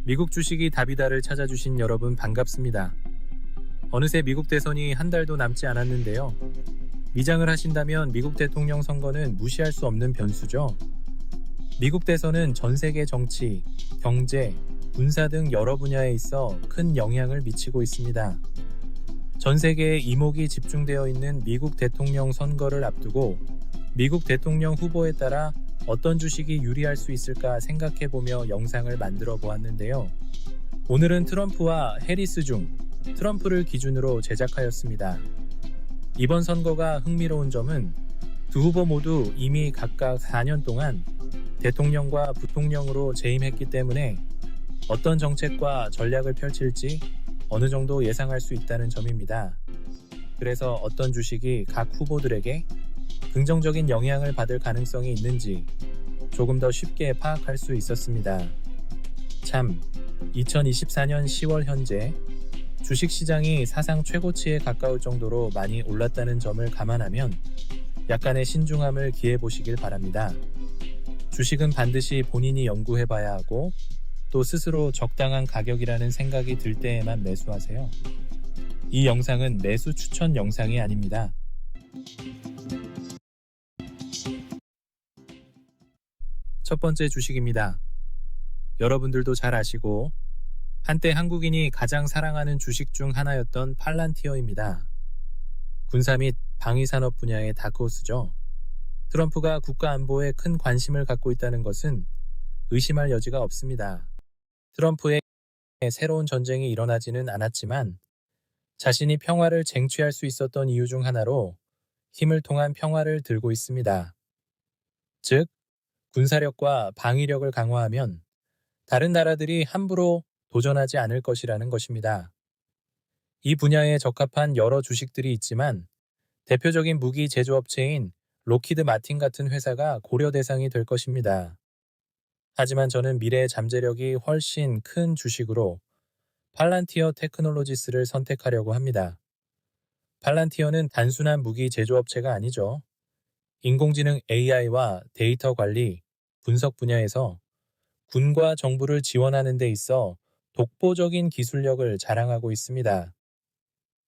미국 주식이 답이다를 찾아주신 여러분 반갑습니다. 어느새 미국 대선이 한 달도 남지 않았는데요. 미장을 하신다면 미국 대통령 선거는 무시할 수 없는 변수죠. 미국 대선은 전 세계 정치, 경제, 군사 등 여러 분야에 있어 큰 영향을 미치고 있습니다. 전 세계에 이목이 집중되어 있는 미국 대통령 선거를 앞두고 미국 대통령 후보에 따라 어떤 주식이 유리할 수 있을까 생각해보며 영상을 만들어 보았는데요. 오늘은 트럼프와 해리스 중 트럼프를 기준으로 제작하였습니다. 이번 선거가 흥미로운 점은 두 후보 모두 이미 각각 4년 동안 대통령과 부통령으로 재임했기 때문에 어떤 정책과 전략을 펼칠지 어느 정도 예상할 수 있다는 점입니다. 그래서 어떤 주식이 각 후보들에게 긍정적인 영향을 받을 가능성이 있는지 조금 더 쉽게 파악할 수 있었습니다. 참, 2024년 10월 현재 주식시장이 사상 최고치에 가까울 정도로 많이 올랐다는 점을 감안하면 약간의 신중함을 기해 보시길 바랍니다. 주식은 반드시 본인이 연구해봐야 하고 또 스스로 적당한 가격이라는 생각이 들 때에만 매수하세요. 이 영상은 매수 추천 영상이 아닙니다. 첫 번째 주식입니다. 여러분들도 잘 아시고 한때 한국인이 가장 사랑하는 주식 중 하나였던 팔란티어입니다. 군사 및 방위산업 분야의 다크호스죠. 트럼프가 국가 안보에 큰 관심을 갖고 있다는 것은 의심할 여지가 없습니다. 트럼프의 새로운 전쟁이 일어나지는 않았지만 자신이 평화를 쟁취할 수 있었던 이유 중 하나로 힘을 통한 평화를 들고 있습니다. 즉, 군사력과 방위력을 강화하면 다른 나라들이 함부로 도전하지 않을 것이라는 것입니다. 이 분야에 적합한 여러 주식들이 있지만 대표적인 무기 제조업체인 록히드 마틴 같은 회사가 고려 대상이 될 것입니다. 하지만 저는 미래의 잠재력이 훨씬 큰 주식으로 팔란티어 테크놀로지스를 선택하려고 합니다. 팔란티어는 단순한 무기 제조업체가 아니죠. 인공지능 AI와 데이터 관리, 분석 분야에서 군과 정부를 지원하는 데 있어 독보적인 기술력을 자랑하고 있습니다.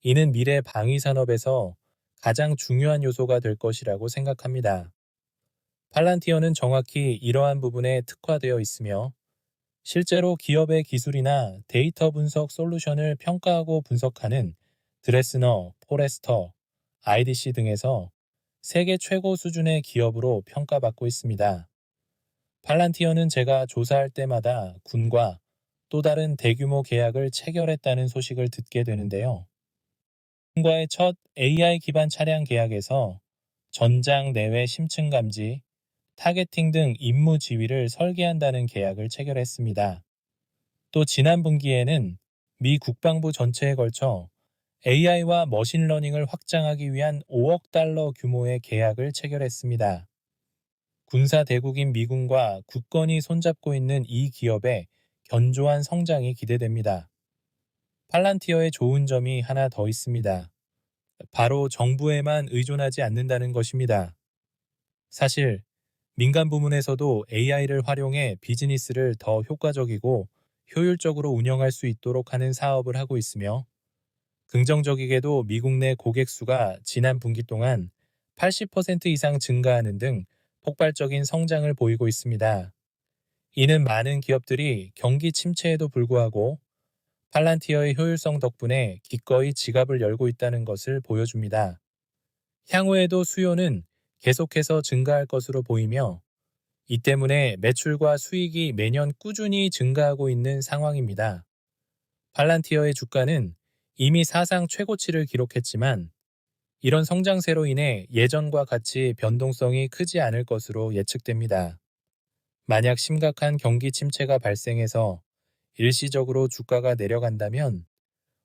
이는 미래 방위 산업에서 가장 중요한 요소가 될 것이라고 생각합니다. 팔란티어는 정확히 이러한 부분에 특화되어 있으며 실제로 기업의 기술이나 데이터 분석 솔루션을 평가하고 분석하는 드레스너, 포레스터, IDC 등에서 세계 최고 수준의 기업으로 평가받고 있습니다. 팔란티어는 제가 조사할 때마다 군과 또 다른 대규모 계약을 체결했다는 소식을 듣게 되는데요. 군과의 첫 AI 기반 차량 계약에서 전장 내외 심층 감지, 타겟팅 등 임무 지휘를 설계한다는 계약을 체결했습니다. 또 지난 분기에는 미 국방부 전체에 걸쳐 AI와 머신러닝을 확장하기 위한 5억 달러 규모의 계약을 체결했습니다. 군사 대국인 미군과 굳건히 손잡고 있는 이 기업의 견조한 성장이 기대됩니다. 팔란티어의 좋은 점이 하나 더 있습니다. 바로 정부에만 의존하지 않는다는 것입니다. 사실 민간 부문에서도 AI를 활용해 비즈니스를 더 효과적이고 효율적으로 운영할 수 있도록 하는 사업을 하고 있으며 긍정적이게도 미국 내 고객 수가 지난 분기 동안 80% 이상 증가하는 등 폭발적인 성장을 보이고 있습니다. 이는 많은 기업들이 경기 침체에도 불구하고 팔란티어의 효율성 덕분에 기꺼이 지갑을 열고 있다는 것을 보여줍니다. 향후에도 수요는 계속해서 증가할 것으로 보이며 이 때문에 매출과 수익이 매년 꾸준히 증가하고 있는 상황입니다. 팔란티어의 주가는 이미 사상 최고치를 기록했지만 이런 성장세로 인해 예전과 같이 변동성이 크지 않을 것으로 예측됩니다. 만약 심각한 경기 침체가 발생해서 일시적으로 주가가 내려간다면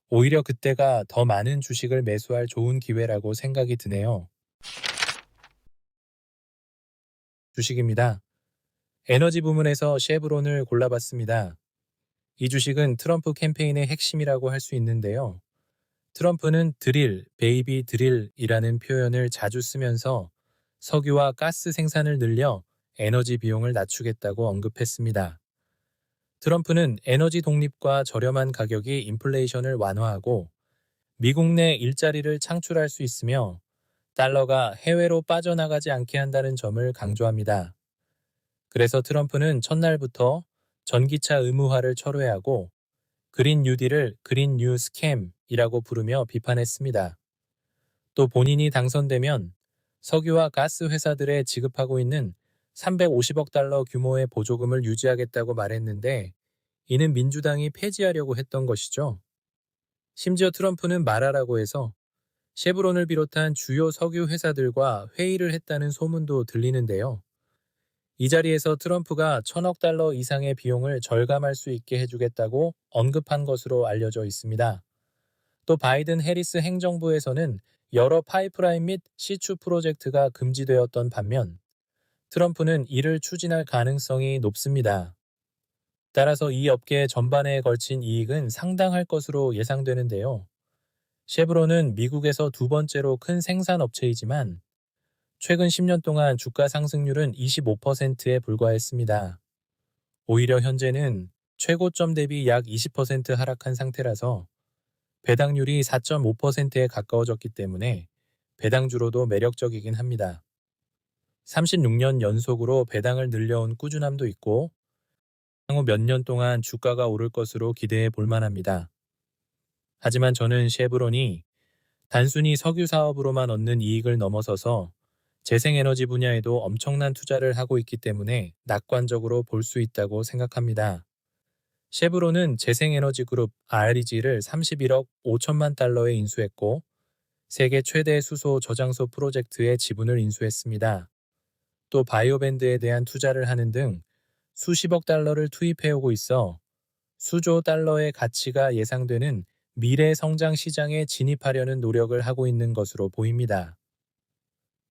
오히려 그때가 더 많은 주식을 매수할 좋은 기회라고 생각이 드네요. 주식입니다. 에너지 부문에서 쉐브론을 골라봤습니다. 이 주식은 트럼프 캠페인의 핵심이라고 할 수 있는데요. 트럼프는 드릴, 베이비 드릴이라는 표현을 자주 쓰면서 석유와 가스 생산을 늘려 에너지 비용을 낮추겠다고 언급했습니다. 트럼프는 에너지 독립과 저렴한 가격이 인플레이션을 완화하고 미국 내 일자리를 창출할 수 있으며 달러가 해외로 빠져나가지 않게 한다는 점을 강조합니다. 그래서 트럼프는 첫날부터 전기차 의무화를 철회하고 그린 뉴딜을 그린 뉴 스캠이라고 부르며 비판했습니다. 또 본인이 당선되면 석유와 가스 회사들에 지급하고 있는 350억 달러 규모의 보조금을 유지하겠다고 말했는데 이는 민주당이 폐지하려고 했던 것이죠. 심지어 트럼프는 말하라고 해서 쉐브론을 비롯한 주요 석유 회사들과 회의를 했다는 소문도 들리는데요. 이 자리에서 트럼프가 1,000억 달러 이상의 비용을 절감할 수 있게 해주겠다고 언급한 것으로 알려져 있습니다. 또 바이든 해리스 행정부에서는 여러 파이프라인 및 시추 프로젝트가 금지되었던 반면 트럼프는 이를 추진할 가능성이 높습니다. 따라서 이 업계 전반에 걸친 이익은 상당할 것으로 예상되는데요. 쉐브론은 미국에서 두 번째로 큰 생산업체이지만 최근 10년 동안 주가 상승률은 25%에 불과했습니다. 오히려 현재는 최고점 대비 약 20% 하락한 상태라서 배당률이 4.5%에 가까워졌기 때문에 배당주로도 매력적이긴 합니다. 36년 연속으로 배당을 늘려온 꾸준함도 있고 향후 몇 년 동안 주가가 오를 것으로 기대해 볼 만합니다. 하지만 저는 쉐브론이 단순히 석유 사업으로만 얻는 이익을 넘어서서 재생에너지 분야에도 엄청난 투자를 하고 있기 때문에 낙관적으로 볼 수 있다고 생각합니다. 쉐브론은 재생에너지 그룹 REG를 31억 5천만 달러에 인수했고 세계 최대 수소 저장소 프로젝트에 지분을 인수했습니다. 또 바이오밴드에 대한 투자를 하는 등 수십억 달러를 투입해오고 있어 수조 달러의 가치가 예상되는 미래 성장 시장에 진입하려는 노력을 하고 있는 것으로 보입니다.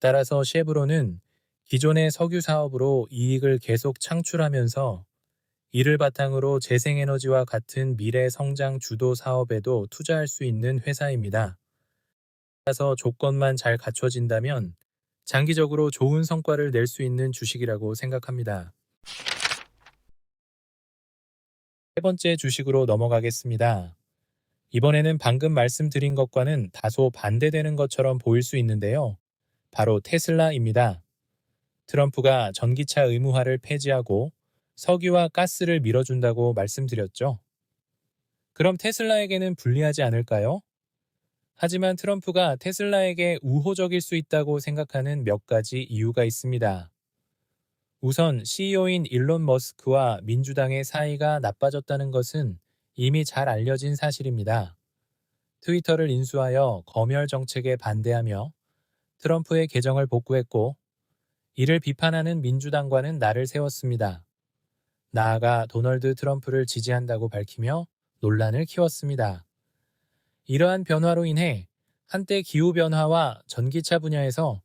따라서 쉐브론은 기존의 석유 사업으로 이익을 계속 창출하면서 이를 바탕으로 재생에너지와 같은 미래 성장 주도 사업에도 투자할 수 있는 회사입니다. 따라서 조건만 잘 갖춰진다면 장기적으로 좋은 성과를 낼 수 있는 주식이라고 생각합니다. 세 번째 주식으로 넘어가겠습니다. 이번에는 방금 말씀드린 것과는 다소 반대되는 것처럼 보일 수 있는데요. 바로 테슬라입니다. 트럼프가 전기차 의무화를 폐지하고 석유와 가스를 밀어준다고 말씀드렸죠. 그럼 테슬라에게는 불리하지 않을까요? 하지만 트럼프가 테슬라에게 우호적일 수 있다고 생각하는 몇 가지 이유가 있습니다. 우선 CEO인 일론 머스크와 민주당의 사이가 나빠졌다는 것은 이미 잘 알려진 사실입니다. 트위터를 인수하여 검열 정책에 반대하며 트럼프의 계정을 복구했고 이를 비판하는 민주당과는 날을 세웠습니다. 나아가 도널드 트럼프를 지지한다고 밝히며 논란을 키웠습니다. 이러한 변화로 인해 한때 기후변화와 전기차 분야에서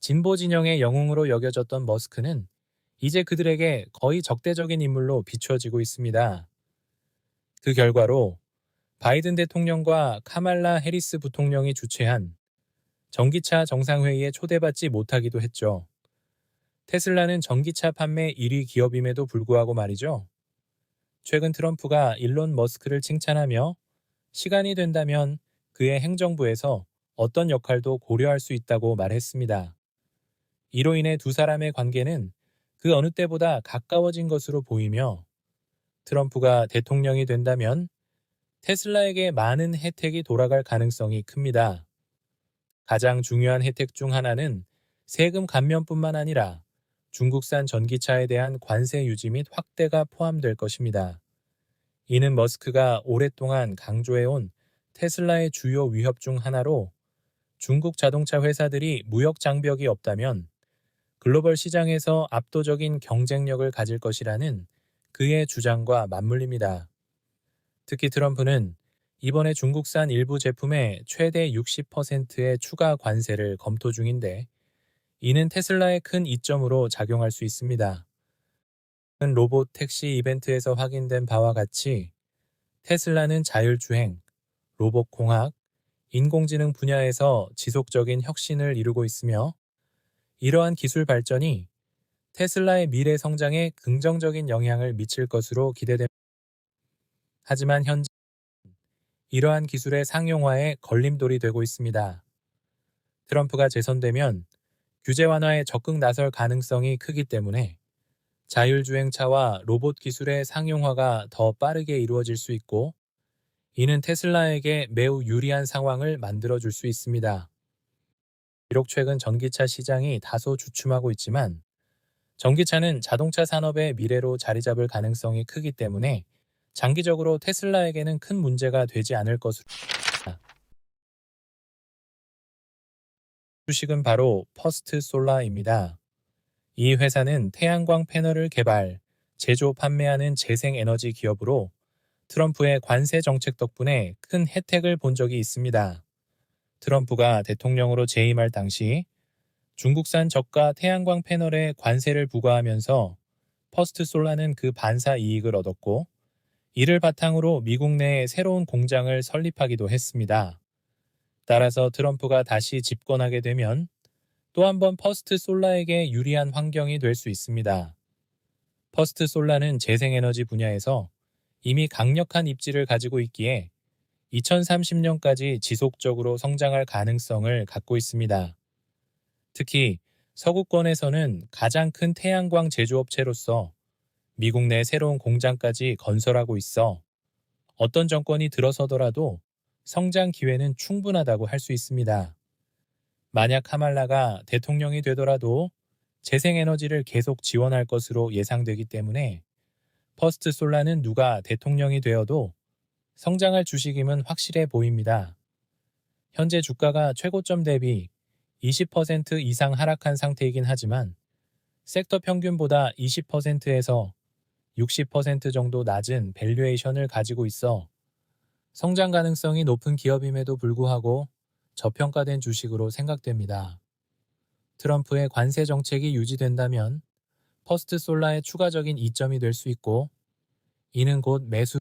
진보 진영의 영웅으로 여겨졌던 머스크는 이제 그들에게 거의 적대적인 인물로 비춰지고 있습니다. 그 결과로 바이든 대통령과 카말라 해리스 부통령이 주최한 전기차 정상회의에 초대받지 못하기도 했죠. 테슬라는 전기차 판매 1위 기업임에도 불구하고 말이죠. 최근 트럼프가 일론 머스크를 칭찬하며 시간이 된다면 그의 행정부에서 어떤 역할도 고려할 수 있다고 말했습니다. 이로 인해 두 사람의 관계는 그 어느 때보다 가까워진 것으로 보이며 트럼프가 대통령이 된다면 테슬라에게 많은 혜택이 돌아갈 가능성이 큽니다. 가장 중요한 혜택 중 하나는 세금 감면뿐만 아니라 중국산 전기차에 대한 관세 유지 및 확대가 포함될 것입니다. 이는 머스크가 오랫동안 강조해온 테슬라의 주요 위협 중 하나로 중국 자동차 회사들이 무역 장벽이 없다면 글로벌 시장에서 압도적인 경쟁력을 가질 것이라는 그의 주장과 맞물립니다. 특히 트럼프는 이번에 중국산 일부 제품에 최대 60%의 추가 관세를 검토 중인데 이는 테슬라의 큰 이점으로 작용할 수 있습니다. 로봇 택시 이벤트에서 확인된 바와 같이 테슬라는 자율주행, 로봇공학, 인공지능 분야에서 지속적인 혁신을 이루고 있으며 이러한 기술 발전이 테슬라의 미래 성장에 긍정적인 영향을 미칠 것으로 기대됩니다. 하지만 현재 이러한 기술의 상용화에 걸림돌이 되고 있습니다. 트럼프가 재선되면 규제 완화에 적극 나설 가능성이 크기 때문에 자율주행차와 로봇 기술의 상용화가 더 빠르게 이루어질 수 있고, 이는 테슬라에게 매우 유리한 상황을 만들어줄 수 있습니다. 비록 최근 전기차 시장이 다소 주춤하고 있지만 전기차는 자동차 산업의 미래로 자리 잡을 가능성이 크기 때문에 장기적으로 테슬라에게는 큰 문제가 되지 않을 것으로 보입니다. 주식은 바로 퍼스트 솔라입니다. 이 회사는 태양광 패널을 개발, 제조, 판매하는 재생에너지 기업으로 트럼프의 관세 정책 덕분에 큰 혜택을 본 적이 있습니다. 트럼프가 대통령으로 재임할 당시 중국산 저가 태양광 패널에 관세를 부과하면서 퍼스트 솔라는 그 반사 이익을 얻었고, 이를 바탕으로 미국 내에 새로운 공장을 설립하기도 했습니다. 따라서 트럼프가 다시 집권하게 되면 또 한 번 퍼스트 솔라에게 유리한 환경이 될 수 있습니다. 퍼스트 솔라는 재생에너지 분야에서 이미 강력한 입지를 가지고 있기에 2030년까지 지속적으로 성장할 가능성을 갖고 있습니다. 특히 서구권에서는 가장 큰 태양광 제조업체로서 미국 내 새로운 공장까지 건설하고 있어 어떤 정권이 들어서더라도 성장 기회는 충분하다고 할 수 있습니다. 만약 카말라가 대통령이 되더라도 재생에너지를 계속 지원할 것으로 예상되기 때문에 퍼스트 솔라는 누가 대통령이 되어도 성장할 주식임은 확실해 보입니다. 현재 주가가 최고점 대비 20% 이상 하락한 상태이긴 하지만 섹터 평균보다 20%에서 60% 정도 낮은 밸류에이션을 가지고 있어 성장 가능성이 높은 기업임에도 불구하고 저평가된 주식으로 생각됩니다. 트럼프의 관세 정책이 유지된다면 퍼스트 솔라의 추가적인 이점이 될 수 있고, 이는 곧 매수.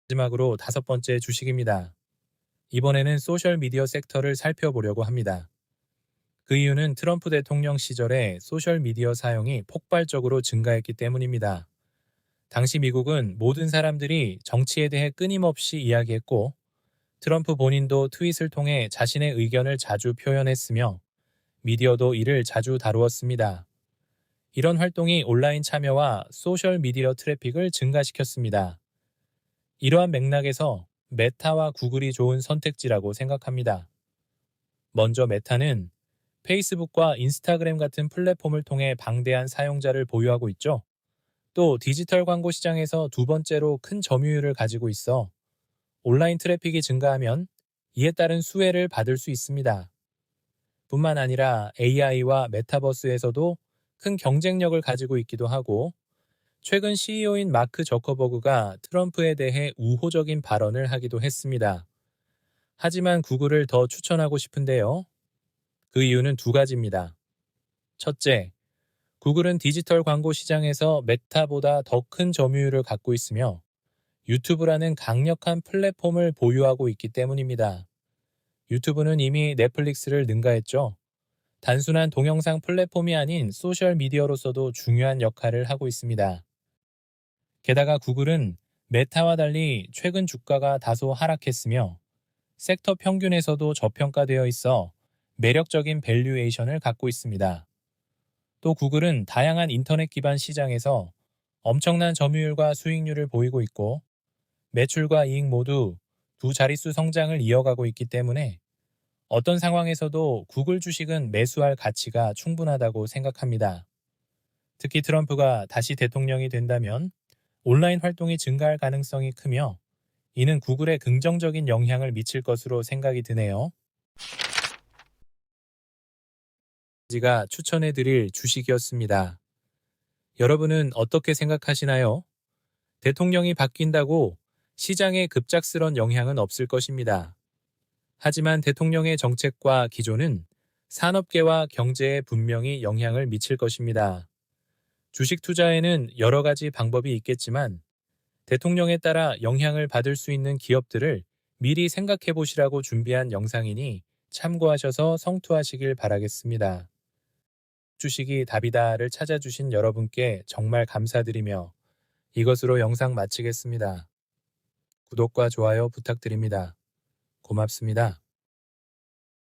마지막으로 5번째 주식입니다. 이번에는 소셜미디어 섹터를 살펴보려고 합니다. 그 이유는 트럼프 대통령 시절에 소셜미디어 사용이 폭발적으로 증가했기 때문입니다. 당시 미국은 모든 사람들이 정치에 대해 끊임없이 이야기했고, 트럼프 본인도 트윗을 통해 자신의 의견을 자주 표현했으며 미디어도 이를 자주 다루었습니다. 이런 활동이 온라인 참여와 소셜미디어 트래픽을 증가시켰습니다. 이러한 맥락에서 메타와 구글이 좋은 선택지라고 생각합니다. 먼저 메타는 페이스북과 인스타그램 같은 플랫폼을 통해 방대한 사용자를 보유하고 있죠. 또 디지털 광고 시장에서 두 번째로 큰 점유율을 가지고 있어 온라인 트래픽이 증가하면 이에 따른 수혜를 받을 수 있습니다. 뿐만 아니라 AI와 메타버스에서도 큰 경쟁력을 가지고 있기도 하고, 최근 CEO인 마크 저커버그가 트럼프에 대해 우호적인 발언을 하기도 했습니다. 하지만 구글을 더 추천하고 싶은데요. 그 이유는 두 가지입니다. 첫째, 구글은 디지털 광고 시장에서 메타보다 더 큰 점유율을 갖고 있으며 유튜브라는 강력한 플랫폼을 보유하고 있기 때문입니다. 유튜브는 이미 넷플릭스를 능가했죠. 단순한 동영상 플랫폼이 아닌 소셜미디어로서도 중요한 역할을 하고 있습니다. 게다가 구글은 메타와 달리 최근 주가가 다소 하락했으며 섹터 평균에서도 저평가되어 있어 매력적인 밸류에이션을 갖고 있습니다. 또 구글은 다양한 인터넷 기반 시장에서 엄청난 점유율과 수익률을 보이고 있고, 매출과 이익 모두 두 자릿수 성장을 이어가고 있기 때문에 어떤 상황에서도 구글 주식은 매수할 가치가 충분하다고 생각합니다. 특히 트럼프가 다시 대통령이 된다면 온라인 활동이 증가할 가능성이 크며, 이는 구글에 긍정적인 영향을 미칠 것으로 생각이 드네요. 지가 추천해 드릴 주식이었습니다. 여러분은 어떻게 생각하시나요? 대통령이 바뀐다고 시장에 급작스런 영향은 없을 것입니다. 하지만 대통령의 정책과 기조는 산업계와 경제에 분명히 영향을 미칠 것입니다. 주식 투자에는 여러 가지 방법이 있겠지만 대통령에 따라 영향을 받을 수 있는 기업들을 미리 생각해 보시라고 준비한 영상이니 참고하셔서 성투하시길 바라겠습니다. 주식이 답이다를 찾아주신 여러분께 정말 감사드리며 이것으로 영상 마치겠습니다. 구독과 좋아요 부탁드립니다. 고맙습니다.